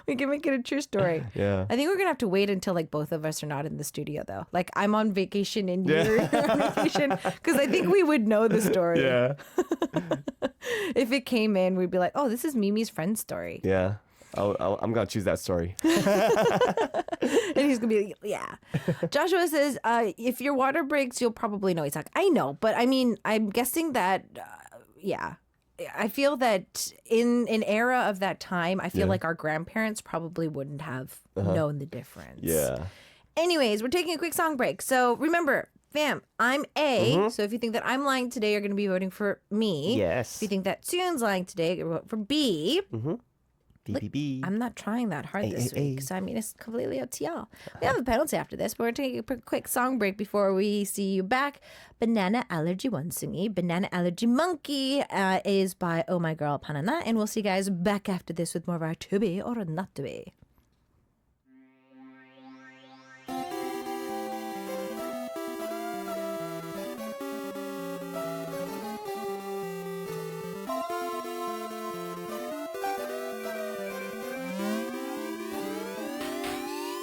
We can make it a true story. Yeah. I think we're gonna have to wait until like both of us are not in the studio though. Like I'm on vacation and you're on vacation because I think we would know the story. Yeah. If it came in, we'd be like, "Oh, this is Mimi's friend's story," Yeah. I'm gonna choose that story. and he's gonna be like, "Yeah." Joshua says, "If your water breaks, you'll probably know." He's like, "I know, but I mean, I'm guessing that, yeah." I feel that in an era of that time, I feel like our grandparents probably wouldn't have known the difference. Yeah. Anyways, we're taking a quick song break. So remember, fam, I'm A. So if you think that I'm lying today, you're going to be voting for me. Yes. If you think that Soon's lying today, you're going to vote for B. BBB. I'm not trying that hard this week. So, I mean, it's completely up to y'all. We have a penalty after this, but we're taking a quick song break before we see you back. Banana Allergy Wansungi, Banana Allergy Monkey is by Oh My Girl Panana. And we'll see you guys back after this with more of our To Be or Not To Be.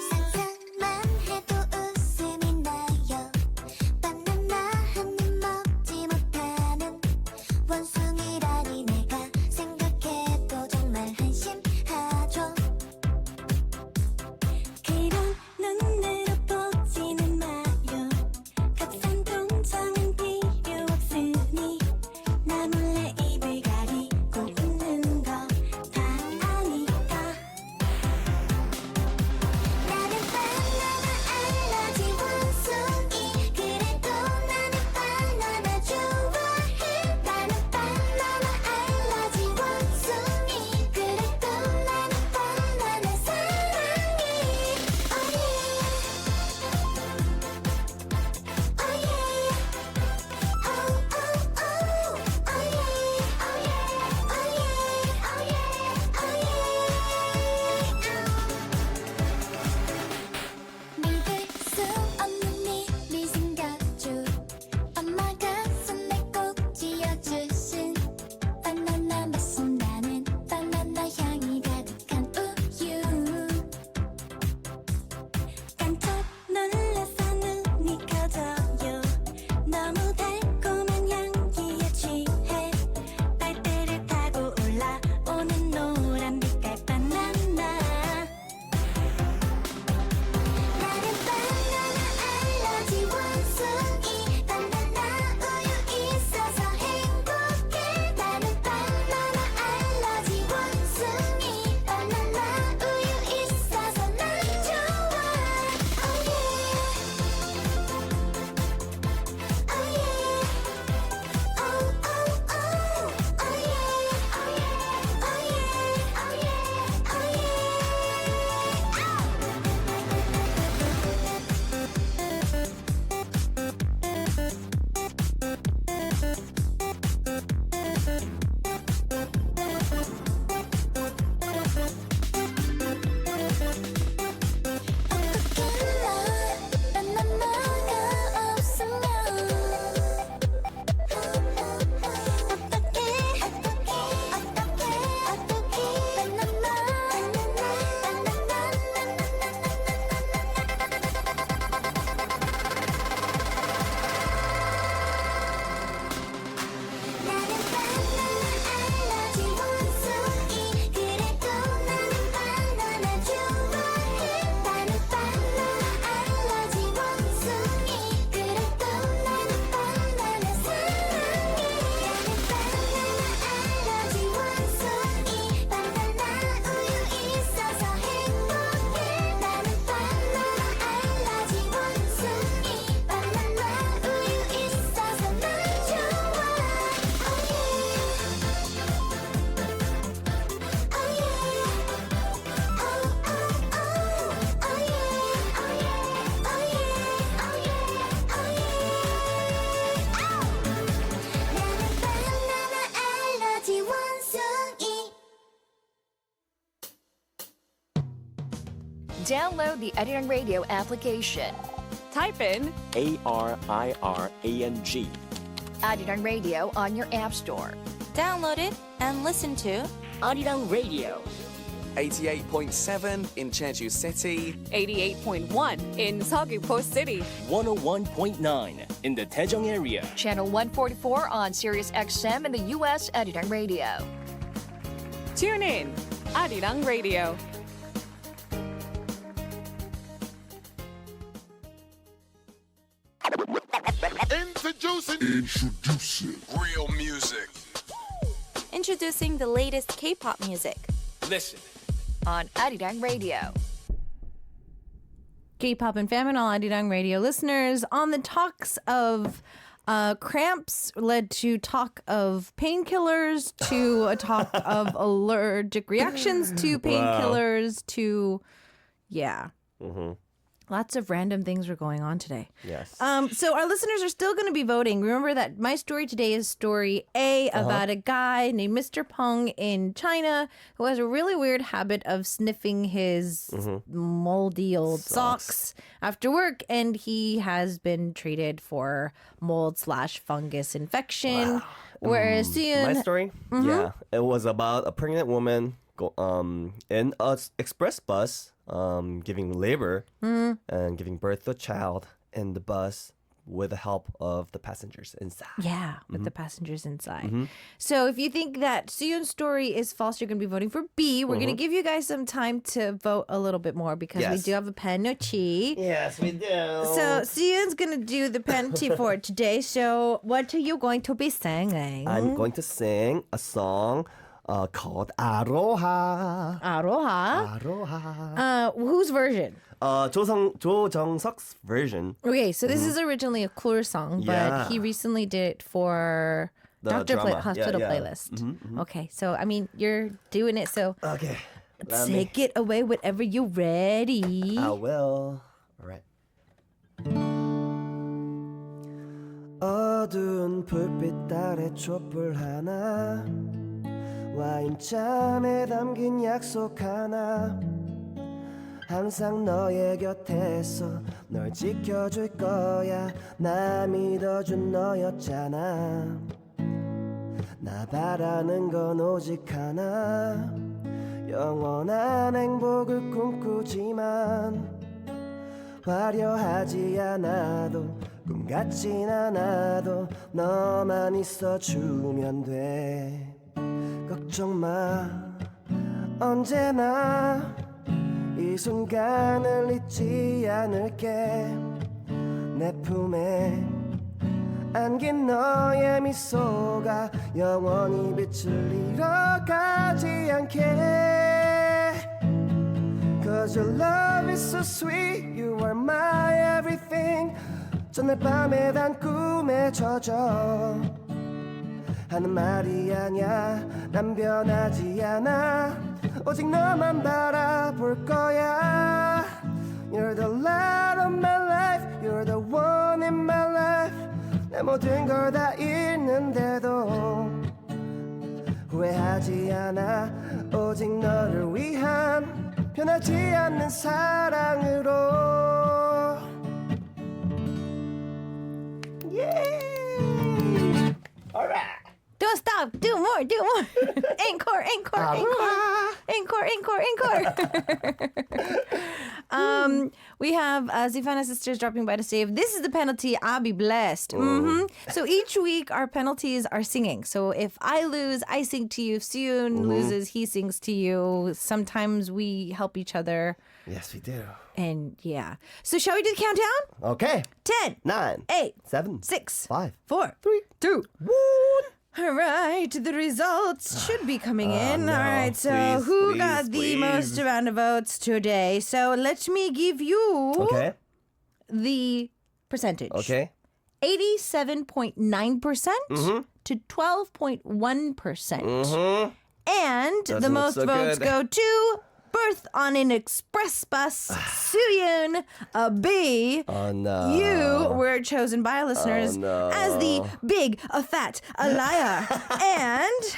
상상만 해도 웃음이 나요. 바나나 한 입 먹지 못하는 원숭이라니 내가 생각해도 정말 한심하죠. 그런 눈으로 보지는 마요. 값싼 동정은 필요 없으니 나 몰래 입을 가리고 웃는 거 다 아니까. 나는 바나나 알러지 원숭이 그래도 나는 바나나 좋아해. 나는 바나나 알러지 원숭이 그래도 나는 바나나 사랑해. 믿을 수 없는 일이 생겼죠. 엄마가 손에 꼭 쥐어주신 바나나 맛은 나는 바나나 향이 가득한 우유. 깜짝 놀라서 눈이 커져요. 너무 달콤한 향기에 취해 빨대를 타고 올라오는 노란 빛깔 바나나. 나는 바나나 알러지 원숭이 바나나 우유 있어서 행복해. 나는 바나나 알러지 원숭이 바나나 우유 있어서 난 좋아. 어떻게 난 바나나가 없으면 어떻게 바나나 나는 바나나 알러지 원숭이 그래도 나는 바나나 좋아해. 나는 바나나 알러지 원숭이 그래도 나는 바나나 사랑해. 나는 바나나 알러지 원숭이 바나나 우유 있어서 행복해. 나는 바나나 알러지 원숭이 바나나 우유 있어서 난 좋아. 나는 바나나 알러지 원숭이. Download the Arirang Radio application. Type in ARIRANG. Arirang Radio on your app store. Download it and listen to Arirang Radio. 88.7 in Jeju City, 88.1 in Seogwipo City, 101.9 in the Daejeong area. Channel 144 on Sirius XM in the U.S. Arirang Radio. Tune in, Arirang Radio. Introducing real music. Introducing the latest K-pop music. listen. On Arirang Radio. K-pop and Famine, all Arirang Radio listeners. On the talks of cramps led to talk of painkillers, to a talk of allergic reactions to painkillers, to, lots of random things were going on today. Yes. So our listeners are still going to be voting. Remember that my story today is story A about a guy named Mr. Peng in China who has a really weird habit of sniffing his moldy old socks after work, and he has been treated for mold/fungus infection. Whereas My story? Yeah. It was about a pregnant woman in an express bus giving labor and giving birth to a child in the bus with the help of the passengers inside. Yeah, with the passengers inside. So if you think that Suyun's story is false, you're going to be voting for B. We're going to give you guys some time to vote a little bit more because we do have a penalty. Yes, we do. So Suyun's going to do the penalty for today. So what are you going to be singing? I'm going to sing a song called Aroha. Aroha. Aroha. Whose version? 조정석's version. Okay, so this is originally a Clur song, but he recently did it for The Doctor drama. Hospital Yeah. Playlist. Okay, so I mean, you're doing it, so Okay. take it away whenever you're ready. I will. All right. 어두운 불빛 아래 촛불 하나 와인잔에 담긴 약속 하나 항상 너의 곁에서 널 지켜줄 거야 나 믿어준 너였잖아 나 바라는 건 오직 하나 영원한 행복을 꿈꾸지만 화려하지 않아도 꿈 같진 않아도 너만 있어주면 돼 걱정 마 언제나 이 순간을 잊지 않을게 내 품에 안긴 너의 미소가 영원히 빛을 잃어가지 않게 Cause your love is so sweet You are my everything 전날 밤에 단 꿈에 젖어 하는 말이 아냐 난 변하지 않아 오직 너만 바라볼 거야 You're the light of my life You're the one in my life 내 모든 걸 다 잃는데도 후회하지 않아 오직 너를 위한 변하지 않는 사랑으로 Yeah Alright Don't stop. Do more. Do more. Encore. Encore. Encore. Encore. Encore. Encore. We have Zifana sisters dropping by to say, if this is the penalty, I'll be blessed. So each week, our penalties are singing. So if I lose, I sing to you. If Suyun loses, he sings to you. Sometimes we help each other. Yes, we do. And yeah. So shall we do the countdown? Okay 10, 9 8, 7 6, 5 4, 3 2, 1. All right, the results should be coming in. no. All right, so Please, who please, got the please. most amount of votes today? So let me give you Okay the percentage. Okay 87.9% to 12.1%. And the Doesn't look most so votes good. go to Birth on an Express Bus, Suyun, a B. Oh no You were chosen by our listeners no. as the big, a fat, a liar. And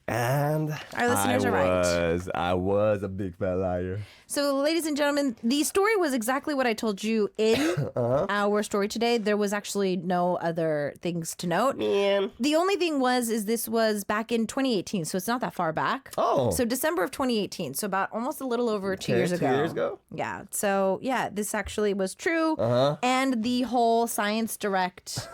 And Our listeners are right. I was a big fat liar. So, ladies and gentlemen, the story was exactly what I told you in our story today. There was actually no other things to note. Man. The only thing is this was back in 2018, so it's not that far back. Oh. So December of 2018, so about almost a little over 2 Okay, years ago. 2 years ago? Yeah. So, yeah, this actually was true. And the whole Science Direct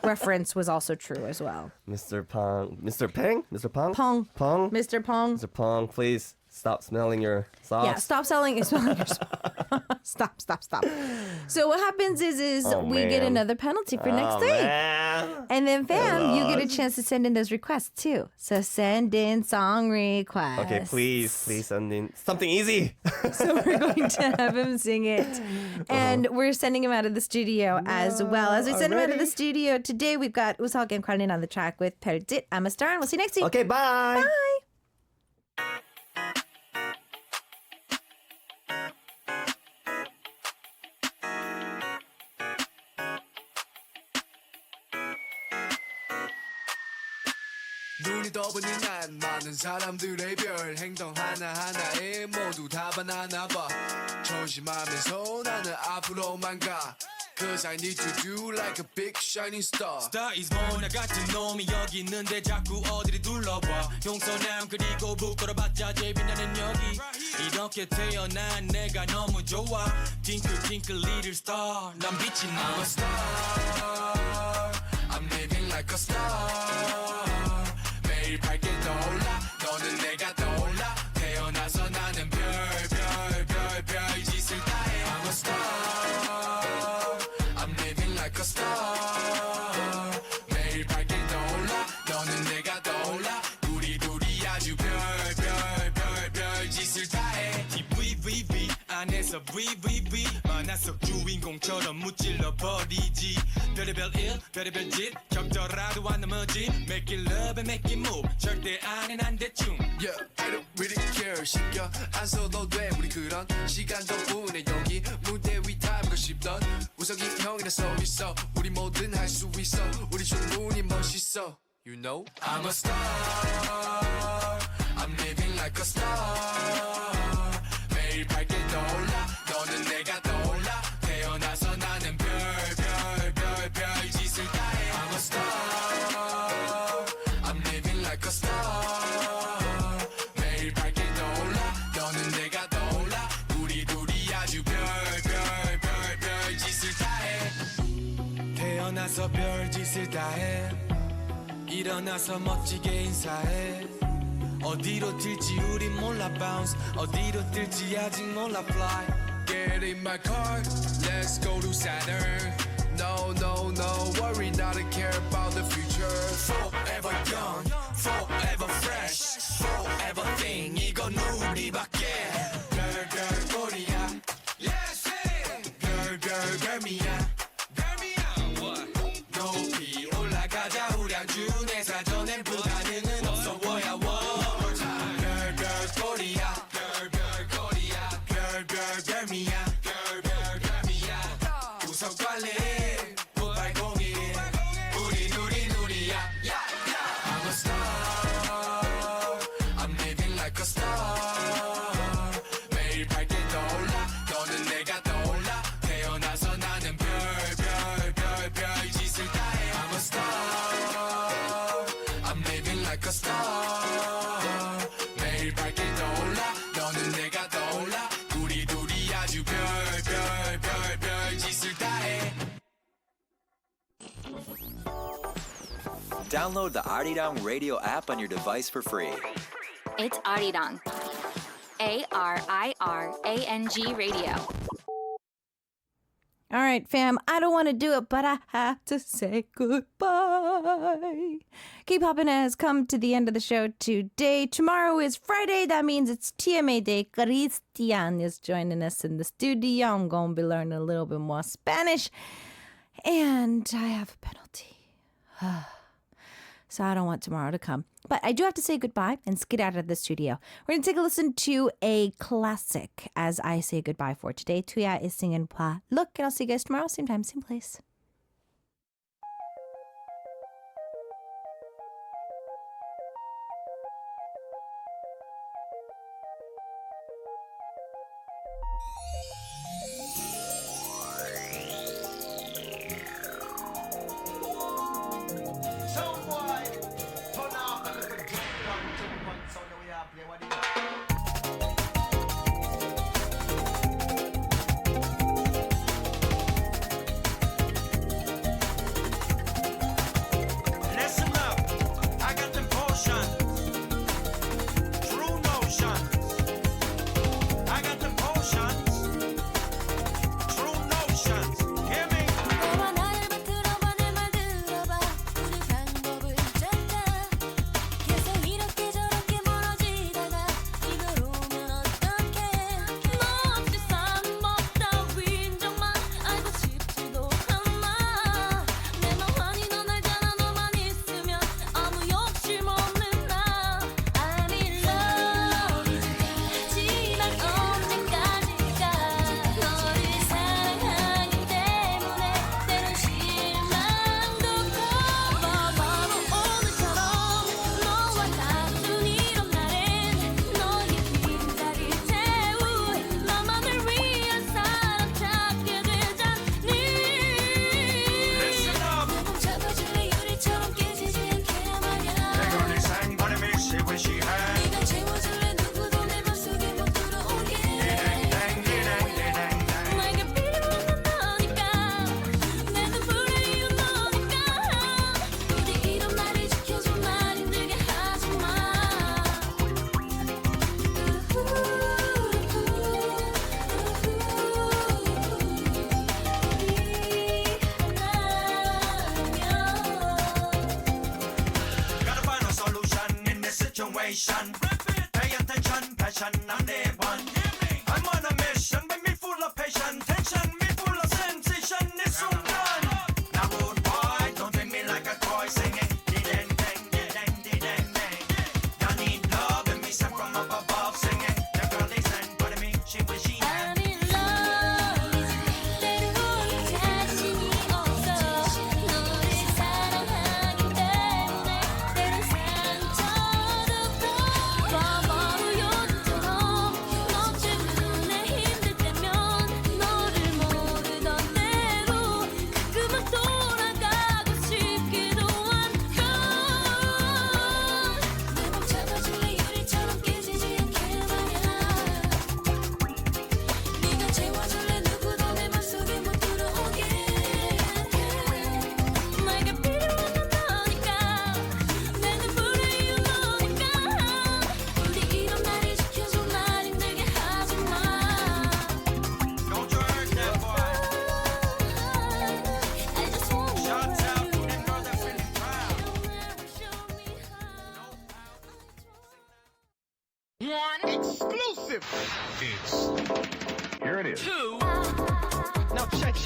reference was also true as well. Mr. Pong. Mr. Peng? Mr. Pong? Pong. Pong? Mr. Pong. Mr. Pong, please stop smelling your socks. Yeah, stop smelling your Stop. So what happens is we get man. another penalty for next week. Man. And then, fam, you get a chance to send in those requests too. So send in song requests. Okay, please send in something easy. So we're going to have him sing it. And we're sending him out of the studio as well. As we send him out of the studio today, we've got Usok and Kwanlin on the track with Perjit. I'm a star, and we'll see you next week. Okay, bye. Bye. 눈이 떠보니 난 많은 사람들의 별 행동 하나하나에 모두 다 바나나 봐 조심하면서 나는 앞으로만 가 Cause I need to do like a big shining star Star is born 나 같은 놈이 여기 있는데 자꾸 어디를 둘러봐 용서남 그리고 부끄러봤자 제일 빛나는 여기 이렇게 태어난 내가 너무 좋아 Twinkle twinkle little star 난 빛이 나 I'm a star I'm living like a star 매일 밝게 떠올라 너는 내가 떠올라 태어나서 나는 별 짓을 다해 I'm a star I'm living like a star 매일 밝게 떠올라 너는 내가 떠올라 우리 둘이 아주 별 짓을 다해 TVVV 안에서 VVV 만화 속 주인공처럼 무찔러 버리지 별의별 일 별의별 짓 적절하도 안 넘어지 Make it love and make it move 절대 안해 난 대충 Yeah, I don't really care 신경 안 써도 돼 우리 그런 시간 덕분에 여기 무대 위 타고 싶던 우석이 형이라 서 있어 우리 뭐든 할 수 있어 우리 충분히 멋있어 You know I'm a star I'm living like a star 매일 밝게 떠올라 너는 내가 떠올라 태어나서 나는 별 짓을 다해 I'm a star I'm living like a star 매일 밝게 떠올라 너는 내가 떠올라 우리 둘이 아주 별 짓을 다해 태어나서 별짓을 다해 일어나서 멋지게 인사해 어디로 튈지 우린 몰라 bounce 어디로 뛸지 아직 몰라 fly Get in my car, let's go to Saturn No worry not to care about the future Forever young, forever fresh Forever thing 이건 우리밖에 별거리야 별미야 높이 올라가자 우량주내 사전엔 불가능은 없어 뭐야 별미야 우석 관리 9801 우리 누리야 I'm a star I'm living like a star 매일 밝게 떠올라 너는 내가 떠올라 태어나서 나는 별 짓을 다해 I'm a star I'm living like a star 매일 밝게 떠올라 너는 내가 떠올라 우리 둘이 아주 별 짓을 다해 Download the Arirang Radio app on your device for free. It's Arirang. ARIRANG Radio. All right, fam, I don't want to do it, but I have to say goodbye. K-Poppin' has come to the end of the show today. Tomorrow is Friday. That means it's TMA Day. Christian is joining us in the studio. I'm going to be learning a little bit more Spanish. And I have a penalty. So I don't want tomorrow to come. But I do have to say goodbye and skid out of the studio. We're going to take a listen to a classic as I say goodbye for today. Tuya is singing Pa Look, and I'll see you guys tomorrow. Same time, same place.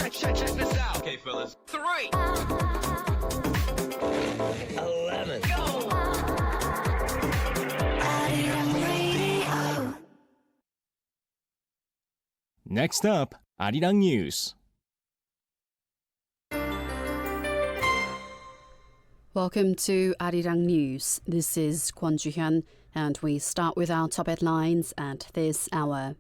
check this out. Okay, fellas. 3, 11. Go. Next up, Arirang News. Welcome to Arirang News. This is Kwon Ju-hyun, and we start with our top headlines at this hour.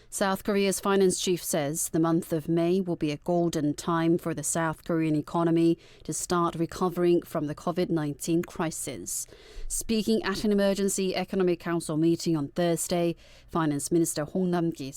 South Korea's finance chief says the month of May will be a golden time for the South Korean economy to start recovering from the COVID-19 crisis. Speaking at an emergency economic council meeting on Thursday, Finance Minister Hong Nam-ki